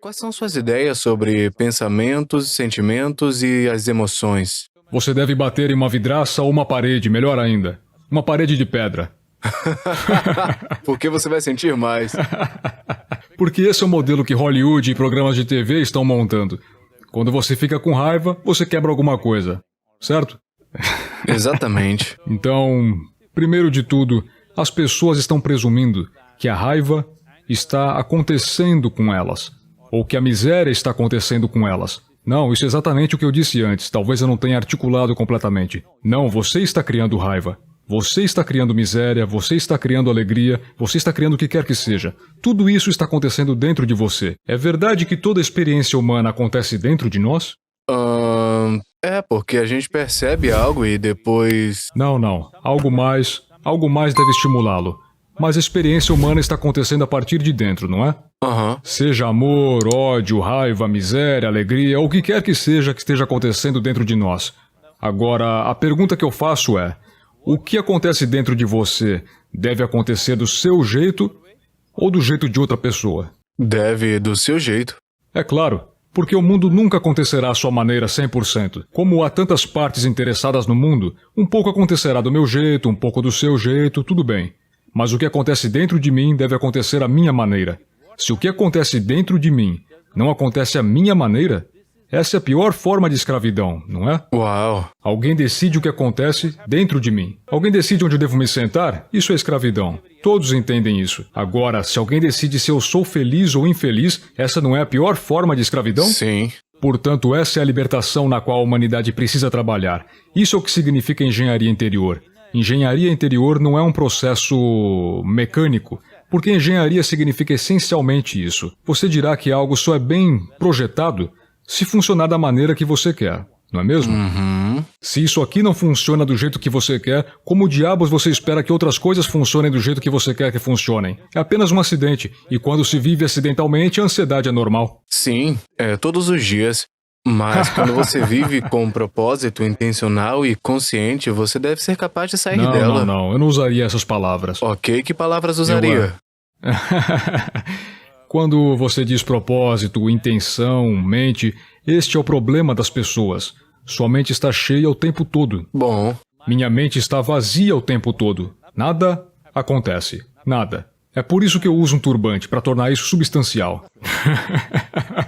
Quais são suas ideias sobre pensamentos, sentimentos e as emoções? Você deve bater em uma vidraça ou uma parede, melhor ainda. Uma parede de pedra. Porque você vai sentir mais. Porque esse é o modelo que Hollywood e programas de TV estão montando. Quando você fica com raiva, você quebra alguma coisa. Certo? Exatamente. Então, primeiro de tudo, as pessoas estão presumindo que a raiva está acontecendo com elas. Ou que a miséria está acontecendo com elas. Não, isso é exatamente o que eu disse antes. Talvez eu não tenha articulado completamente. Não, você está criando raiva. Você está criando miséria, você está criando alegria, você está criando o que quer que seja. Tudo isso está acontecendo dentro de você. É verdade que toda experiência humana acontece dentro de nós? É, porque a gente percebe algo e depois... Não. Algo mais deve estimulá-lo. Mas a experiência humana está acontecendo a partir de dentro, não é? Seja amor, ódio, raiva, miséria, alegria, ou o que quer que seja que esteja acontecendo dentro de nós. Agora, a pergunta que eu faço é: o que acontece dentro de você deve acontecer do seu jeito ou do jeito de outra pessoa? Deve do seu jeito. É claro, porque o mundo nunca acontecerá à sua maneira 100%. Como há tantas partes interessadas no mundo, um pouco acontecerá do meu jeito, um pouco do seu jeito, tudo bem. Mas o que acontece dentro de mim deve acontecer à minha maneira. Se o que acontece dentro de mim não acontece à minha maneira, essa é a pior forma de escravidão, não é? Uau! Alguém decide o que acontece dentro de mim. Alguém decide onde eu devo me sentar? Isso é escravidão. Todos entendem isso. Agora, se alguém decide se eu sou feliz ou infeliz, essa não é a pior forma de escravidão? Sim. Portanto, essa é a libertação na qual a humanidade precisa trabalhar. Isso é o que significa engenharia interior. Engenharia interior não é um processo mecânico, porque engenharia significa essencialmente isso. Você dirá que algo só é bem projetado se funcionar da maneira que você quer, não é mesmo? Se isso aqui não funciona do jeito que você quer, como diabos você espera que outras coisas funcionem do jeito que você quer que funcionem? É apenas um acidente, e quando se vive acidentalmente, a ansiedade é normal. Sim, é todos os dias. Mas quando você vive com um propósito intencional e consciente, você deve ser capaz de sair dela. Não, eu não usaria essas palavras. Ok, que palavras usaria? Quando você diz propósito, intenção, mente, este é o problema das pessoas. Sua mente está cheia o tempo todo. Bom. Minha mente está vazia o tempo todo. Nada acontece. Nada. É por isso que eu uso um turbante, para tornar isso substancial.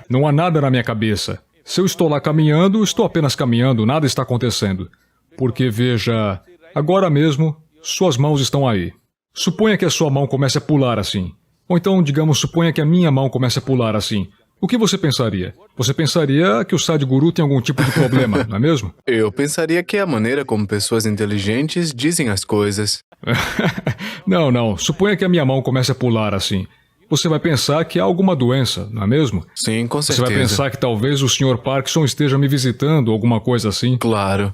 Não há nada na minha cabeça. Se eu estou lá caminhando, estou apenas caminhando, nada está acontecendo. Porque, veja, agora mesmo, suas mãos estão aí. Suponha que a sua mão comece a pular assim. Ou então, digamos, suponha que a minha mão comece a pular assim. O que você pensaria? Você pensaria que o Sadhguru tem algum tipo de problema, não é mesmo? Eu pensaria que é a maneira como pessoas inteligentes dizem as coisas. Não. Suponha que a minha mão comece a pular assim. Você vai pensar que há alguma doença, não é mesmo? Sim, com certeza. Você vai pensar que talvez o Sr. Parkinson esteja me visitando, alguma coisa assim. Claro.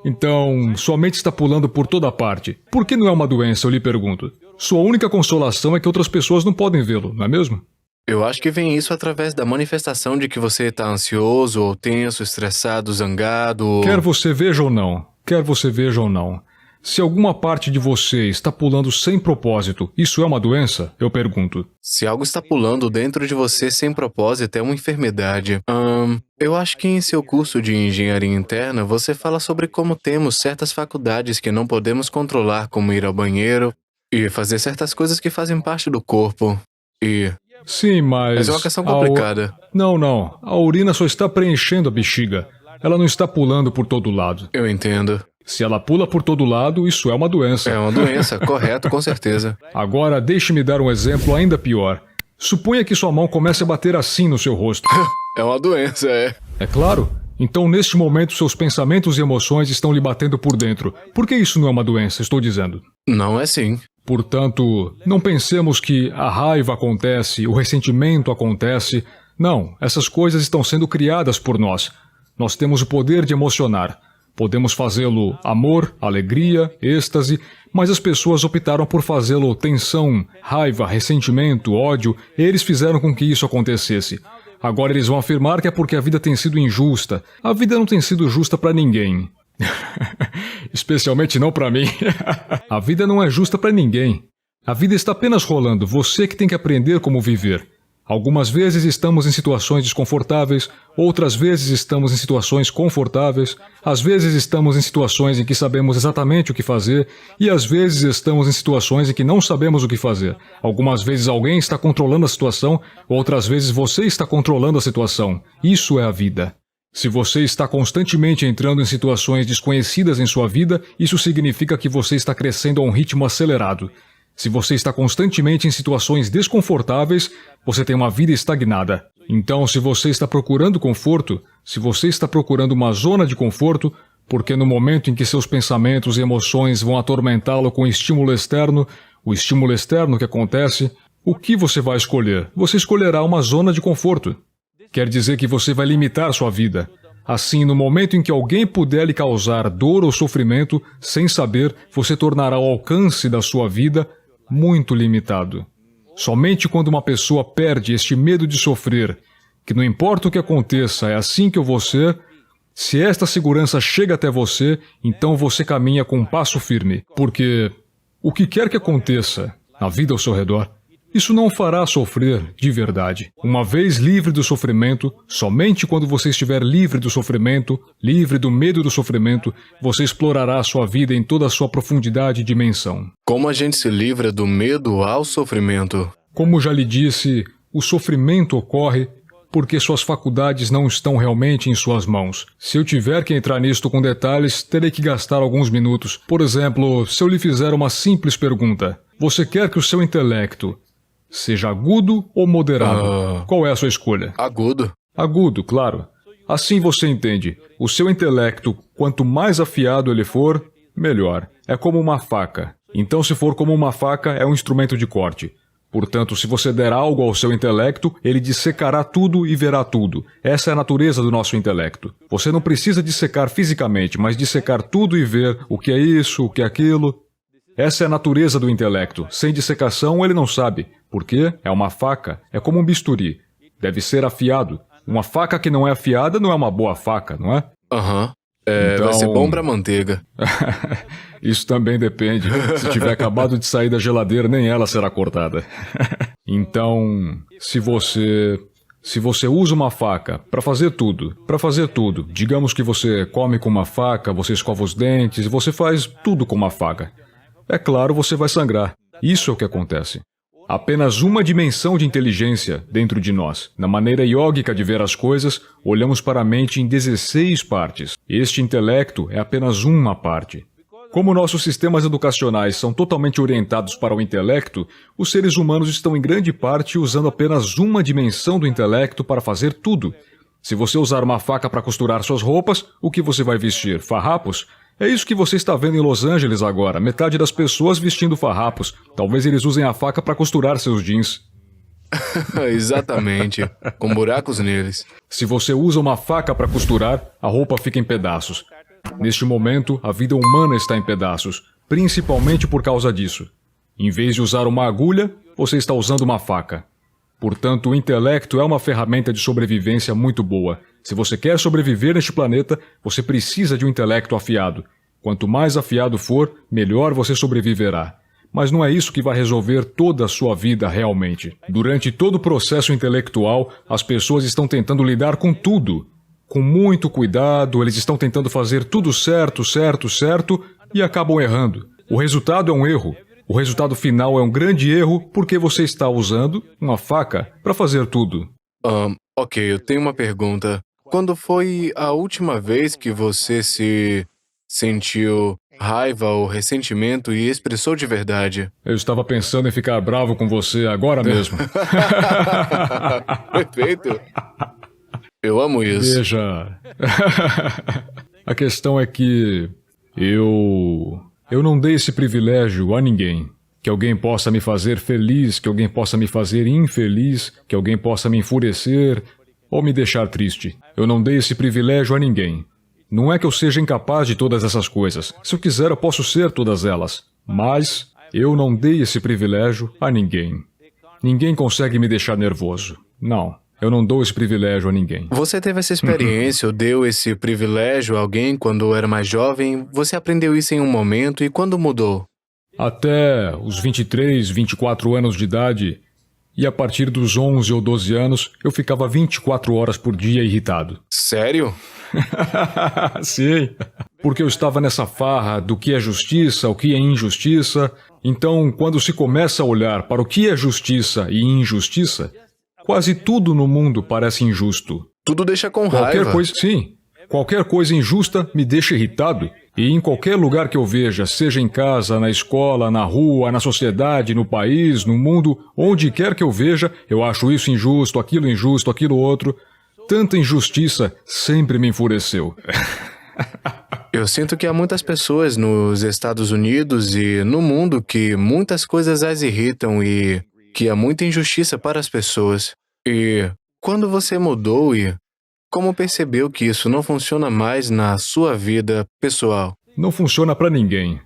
Então, sua mente está pulando por toda parte. Por que não é uma doença, eu lhe pergunto? Sua única consolação é que outras pessoas não podem vê-lo, não é mesmo? Eu acho que vem isso através da manifestação de que você está ansioso, ou tenso, estressado, zangado, ou... Quer você veja ou não. Se alguma parte de você está pulando sem propósito, isso é uma doença? Eu pergunto. Se algo está pulando dentro de você sem propósito, é uma enfermidade. Eu acho que em seu curso de engenharia interna, você fala sobre como temos certas faculdades que não podemos controlar, como ir ao banheiro e fazer certas coisas que fazem parte do corpo. Sim, mas é uma questão complicada. Não. A urina só está preenchendo a bexiga. Ela não está pulando por todo lado. Eu entendo. Se ela pula por todo lado, isso é uma doença. É uma doença, correto, com certeza. Agora, deixe-me dar um exemplo ainda pior. Suponha que sua mão comece a bater assim no seu rosto. É uma doença, é. É claro. Então, neste momento, seus pensamentos e emoções estão lhe batendo por dentro. Por que isso não é uma doença, estou dizendo? Não é sim. Portanto, não pensemos que a raiva acontece, o ressentimento acontece. Não, essas coisas estão sendo criadas por nós. Nós temos o poder de emocionar. Podemos fazê-lo amor, alegria, êxtase, mas as pessoas optaram por fazê-lo tensão, raiva, ressentimento, ódio, e eles fizeram com que isso acontecesse. Agora eles vão afirmar que é porque a vida tem sido injusta. A vida não tem sido justa para ninguém. Especialmente não para mim. A vida não é justa para ninguém. A vida está apenas rolando, você que tem que aprender como viver. Algumas vezes estamos em situações desconfortáveis, outras vezes estamos em situações confortáveis, às vezes estamos em situações em que sabemos exatamente o que fazer e às vezes estamos em situações em que não sabemos o que fazer. Algumas vezes alguém está controlando a situação, outras vezes você está controlando a situação. Isso é a vida. Se você está constantemente entrando em situações desconhecidas em sua vida, isso significa que você está crescendo a um ritmo acelerado. Se você está constantemente em situações desconfortáveis, você tem uma vida estagnada. Então, se você está procurando conforto, se você está procurando uma zona de conforto, porque no momento em que seus pensamentos e emoções vão atormentá-lo com estímulo externo, o estímulo externo que acontece, o que você vai escolher? Você escolherá uma zona de conforto. Quer dizer que você vai limitar sua vida. Assim, no momento em que alguém puder lhe causar dor ou sofrimento, sem saber, você tornará o alcance da sua vida muito limitado. Somente quando uma pessoa perde este medo de sofrer, que não importa o que aconteça, é assim que eu vou ser, se esta segurança chega até você, então você caminha com um passo firme. Porque o que quer que aconteça na vida ao seu redor, isso não o fará sofrer de verdade. Uma vez livre do sofrimento, somente quando você estiver livre do sofrimento, livre do medo do sofrimento, você explorará a sua vida em toda a sua profundidade e dimensão. Como a gente se livra do medo ao sofrimento? Como já lhe disse, o sofrimento ocorre porque suas faculdades não estão realmente em suas mãos. Se eu tiver que entrar nisto com detalhes, terei que gastar alguns minutos. Por exemplo, se eu lhe fizer uma simples pergunta, você quer que o seu intelecto seja agudo ou moderado? Qual é a sua escolha? Agudo. Agudo, claro. Assim você entende. O seu intelecto, quanto mais afiado ele for, melhor. É como uma faca. Então, se for como uma faca, é um instrumento de corte. Portanto, se você der algo ao seu intelecto, ele dissecará tudo e verá tudo. Essa é a natureza do nosso intelecto. Você não precisa dissecar fisicamente, mas dissecar tudo e ver o que é isso, o que é aquilo. Essa é a natureza do intelecto. Sem dissecação, ele não sabe. Por quê? É uma faca. É como um bisturi. Deve ser afiado. Uma faca que não é afiada não é uma boa faca, não é? Então... Vai ser bom pra manteiga. Isso também depende. Se tiver acabado de sair da geladeira, nem ela será cortada. Então, se você usa uma faca para fazer tudo, digamos que você come com uma faca, você escova os dentes, você faz tudo com uma faca. É claro, você vai sangrar. Isso é o que acontece. Apenas uma dimensão de inteligência dentro de nós. Na maneira iógica de ver as coisas, olhamos para a mente em 16 partes. Este intelecto é apenas uma parte. Como nossos sistemas educacionais são totalmente orientados para o intelecto, os seres humanos estão em grande parte usando apenas uma dimensão do intelecto para fazer tudo. Se você usar uma faca para costurar suas roupas, o que você vai vestir? Farrapos? É isso que você está vendo em Los Angeles agora. Metade das pessoas vestindo farrapos. Talvez eles usem a faca para costurar seus jeans. Exatamente. Com buracos neles. Se você usa uma faca para costurar, a roupa fica em pedaços. Neste momento, a vida humana está em pedaços, principalmente por causa disso. Em vez de usar uma agulha, você está usando uma faca. Portanto, o intelecto é uma ferramenta de sobrevivência muito boa. Se você quer sobreviver neste planeta, você precisa de um intelecto afiado. Quanto mais afiado for, melhor você sobreviverá. Mas não é isso que vai resolver toda a sua vida realmente. Durante todo o processo intelectual, as pessoas estão tentando lidar com tudo. Com muito cuidado, eles estão tentando fazer tudo certo, e acabam errando. O resultado é um erro. O resultado final é um grande erro porque você está usando uma faca para fazer tudo. Ok, eu tenho uma pergunta. Quando foi a última vez que você se sentiu raiva ou ressentimento e expressou de verdade? Eu estava pensando em ficar bravo com você agora mesmo. Perfeito. Eu amo isso. Veja, a questão é que eu não dei esse privilégio a ninguém. Que alguém possa me fazer feliz, que alguém possa me fazer infeliz, que alguém possa me enfurecer ou me deixar triste. Eu não dei esse privilégio a ninguém. Não é que eu seja incapaz de todas essas coisas. Se eu quiser, eu posso ser todas elas. Mas eu não dei esse privilégio a ninguém. Ninguém consegue me deixar nervoso. Não. Eu não dou esse privilégio a ninguém. Você teve essa experiência ou deu esse privilégio a alguém quando era mais jovem? Você aprendeu isso em um momento e quando mudou? Até os 23, 24 anos de idade, E a partir dos 11 ou 12 anos, eu ficava 24 horas por dia irritado. Sério? Sim. Porque eu estava nessa farra do que é justiça, o que é injustiça. Então, quando se começa a olhar para o que é justiça e injustiça, quase tudo no mundo parece injusto. Tudo deixa com Qualquer raiva. coisa, sim. Qualquer coisa injusta me deixa irritado. E em qualquer lugar que eu veja, seja em casa, na escola, na rua, na sociedade, no país, no mundo, onde quer que eu veja, eu acho isso injusto, aquilo outro. Tanta injustiça sempre me enfureceu. Eu sinto que há muitas pessoas nos Estados Unidos e no mundo que muitas coisas as irritam e que há muita injustiça para as pessoas. E quando você mudou e como percebeu que isso não funciona mais na sua vida pessoal? Não funciona pra ninguém.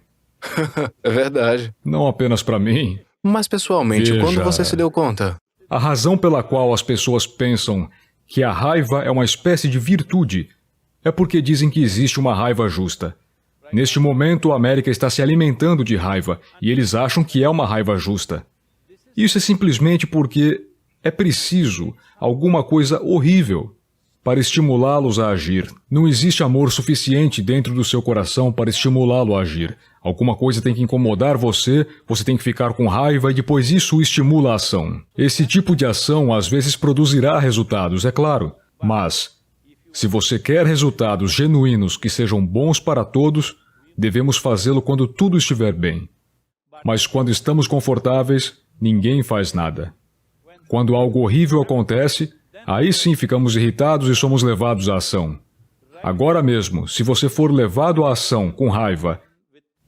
É verdade. Não apenas pra mim. Mas pessoalmente, Veja. quando você se deu conta? A razão pela qual as pessoas pensam que a raiva é uma espécie de virtude é porque dizem que existe uma raiva justa. Neste momento, a América está se alimentando de raiva e eles acham que é uma raiva justa. Isso é simplesmente porque é preciso alguma coisa horrível para estimulá-los a agir. Não existe amor suficiente dentro do seu coração para estimulá-lo a agir. Alguma coisa tem que incomodar você, você tem que ficar com raiva e depois isso estimula a ação. Esse tipo de ação às vezes produzirá resultados, é claro, mas se você quer resultados genuínos que sejam bons para todos, devemos fazê-lo quando tudo estiver bem. Mas quando estamos confortáveis, ninguém faz nada. Quando algo horrível acontece, aí sim ficamos irritados e somos levados à ação. Agora mesmo, se você for levado à ação com raiva,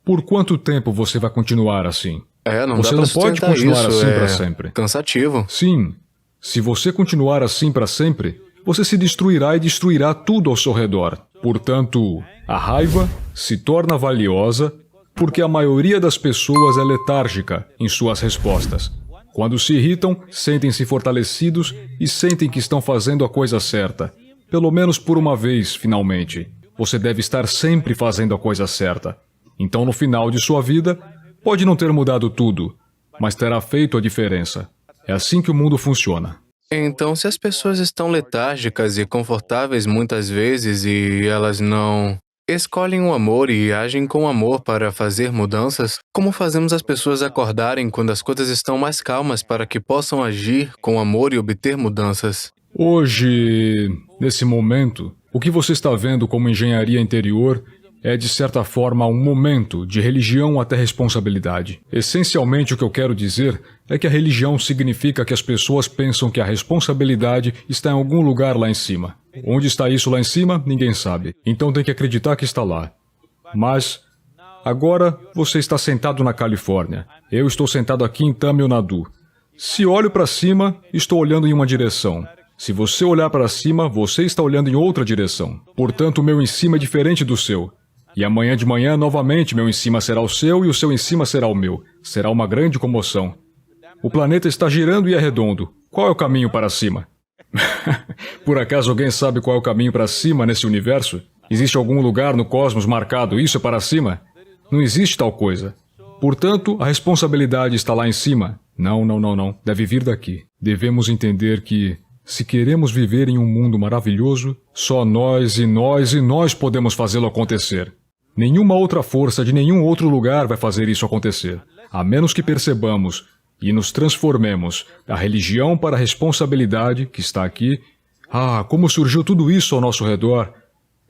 por quanto tempo você vai continuar assim? Não Você dá não pra pode sustentar continuar isso, assim para sempre. Cansativo. Sim, se você continuar assim para sempre, você se destruirá e destruirá tudo ao seu redor. Portanto, a raiva se torna valiosa porque a maioria das pessoas é letárgica em suas respostas. Quando se irritam, sentem-se fortalecidos e sentem que estão fazendo a coisa certa. Pelo menos por uma vez, finalmente. Você deve estar sempre fazendo a coisa certa. Então, no final de sua vida, pode não ter mudado tudo, mas terá feito a diferença. É assim que o mundo funciona. Então, se as pessoas estão letárgicas e confortáveis muitas vezes e elas não escolhem o amor e agem com amor para fazer mudanças, como fazemos as pessoas acordarem quando as coisas estão mais calmas para que possam agir com amor e obter mudanças? Hoje, nesse momento, o que você está vendo como engenharia interior é, de certa forma, um momento de religião até responsabilidade. Essencialmente, o que eu quero dizer é que a religião significa que as pessoas pensam que a responsabilidade está em algum lugar lá em cima. Onde está isso lá em cima, ninguém sabe. Então tem que acreditar que está lá. Mas, agora, você está sentado na Califórnia. Eu estou sentado aqui em Tamil Nadu. Se olho para cima, estou olhando em uma direção. Se você olhar para cima, você está olhando em outra direção. Portanto, o meu em cima é diferente do seu. E amanhã de manhã, novamente, meu em cima será o seu e o seu em cima será o meu. Será uma grande comoção. O planeta está girando e é redondo. Qual é o caminho para cima? Por acaso alguém sabe qual é o caminho para cima nesse universo? Existe algum lugar no cosmos marcado isso é para cima? Não existe tal coisa. Portanto, a responsabilidade está lá em cima. Não. Deve vir daqui. Devemos entender que, se queremos viver em um mundo maravilhoso, só nós e nós podemos fazê-lo acontecer. Nenhuma outra força de nenhum outro lugar vai fazer isso acontecer, a menos que percebamos e nos transformemos da religião para a responsabilidade que está aqui. Como surgiu tudo isso ao nosso redor?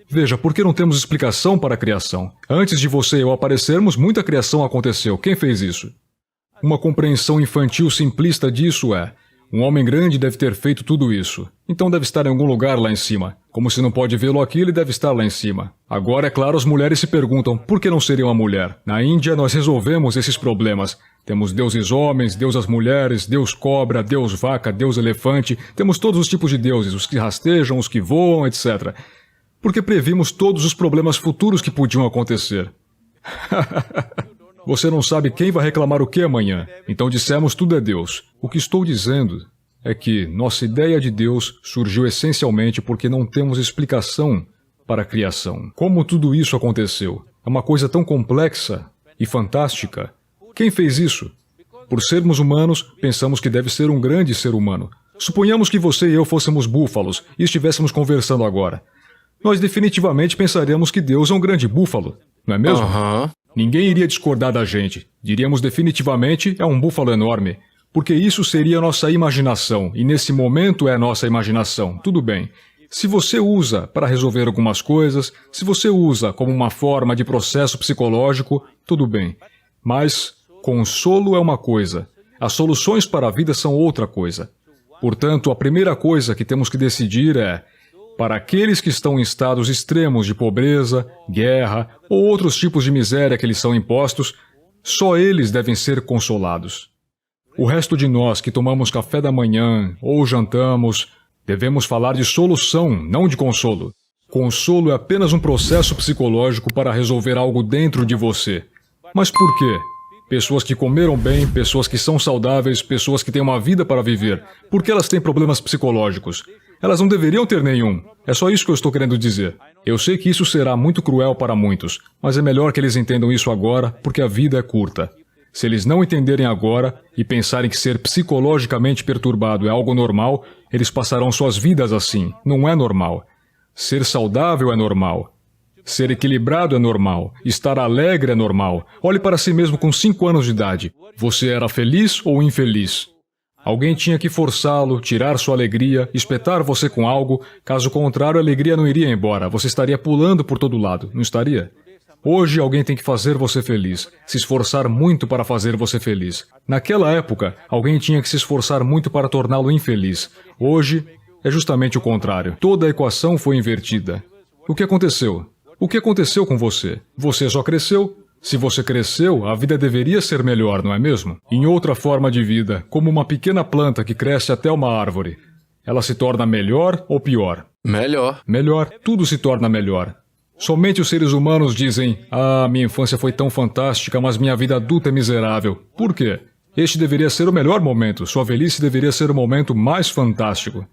Veja, por que não temos explicação para a criação? Antes de você e eu aparecermos, muita criação aconteceu. Quem fez isso? Uma compreensão infantil simplista disso é: um homem grande deve ter feito tudo isso. Então deve estar em algum lugar lá em cima. Como se não pode vê-lo aqui, ele deve estar lá em cima. Agora, é claro, as mulheres se perguntam, por que não seria uma mulher? Na Índia, nós resolvemos esses problemas. Temos deuses homens, deusas mulheres, deus cobra, deus vaca, deus elefante. Temos todos os tipos de deuses, os que rastejam, os que voam, etc. Porque previmos todos os problemas futuros que podiam acontecer. Você não sabe quem vai reclamar o que amanhã. Então dissemos tudo é Deus. O que estou dizendo é que nossa ideia de Deus surgiu essencialmente porque não temos explicação para a criação. Como tudo isso aconteceu? É uma coisa tão complexa e fantástica. Quem fez isso? Por sermos humanos, pensamos que deve ser um grande ser humano. Suponhamos que você e eu fôssemos búfalos e estivéssemos conversando agora. Nós definitivamente pensaríamos que Deus é um grande búfalo, não é mesmo? Ninguém iria discordar da gente. Diríamos definitivamente é um búfalo enorme. Porque isso seria nossa imaginação, e nesse momento é nossa imaginação. Tudo bem. Se você usa para resolver algumas coisas, se você usa como uma forma de processo psicológico, tudo bem. Mas consolo é uma coisa. As soluções para a vida são outra coisa. Portanto, a primeira coisa que temos que decidir é: para aqueles que estão em estados extremos de pobreza, guerra ou outros tipos de miséria que lhes são impostos, só eles devem ser consolados. O resto de nós que tomamos café da manhã ou jantamos, devemos falar de solução, não de consolo. Consolo é apenas um processo psicológico para resolver algo dentro de você. Mas por quê? Pessoas que comeram bem, pessoas que são saudáveis, pessoas que têm uma vida para viver, por que elas têm problemas psicológicos? Elas não deveriam ter nenhum. É só isso que eu estou querendo dizer. Eu sei que isso será muito cruel para muitos, mas é melhor que eles entendam isso agora, porque a vida é curta. Se eles não entenderem agora e pensarem que ser psicologicamente perturbado é algo normal, eles passarão suas vidas assim. Não é normal. Ser saudável é normal. Ser equilibrado é normal. Estar alegre é normal. Olhe para si mesmo com 5 anos de idade. Você era feliz ou infeliz? Alguém tinha que forçá-lo, tirar sua alegria, espetar você com algo. Caso contrário, a alegria não iria embora. Você estaria pulando por todo lado, não estaria? Hoje alguém tem que fazer você feliz, se esforçar muito para fazer você feliz. Naquela época, alguém tinha que se esforçar muito para torná-lo infeliz. Hoje, é justamente o contrário. Toda a equação foi invertida. O que aconteceu? O que aconteceu com você? Você só cresceu? Se você cresceu, a vida deveria ser melhor, não é mesmo? Em outra forma de vida, como uma pequena planta que cresce até uma árvore. Ela se torna melhor ou pior? Melhor. Melhor. Tudo se torna melhor. Somente os seres humanos dizem: "Ah, minha infância foi tão fantástica, mas minha vida adulta é miserável." Por quê? Este deveria ser o melhor momento. Sua velhice deveria ser o momento mais fantástico.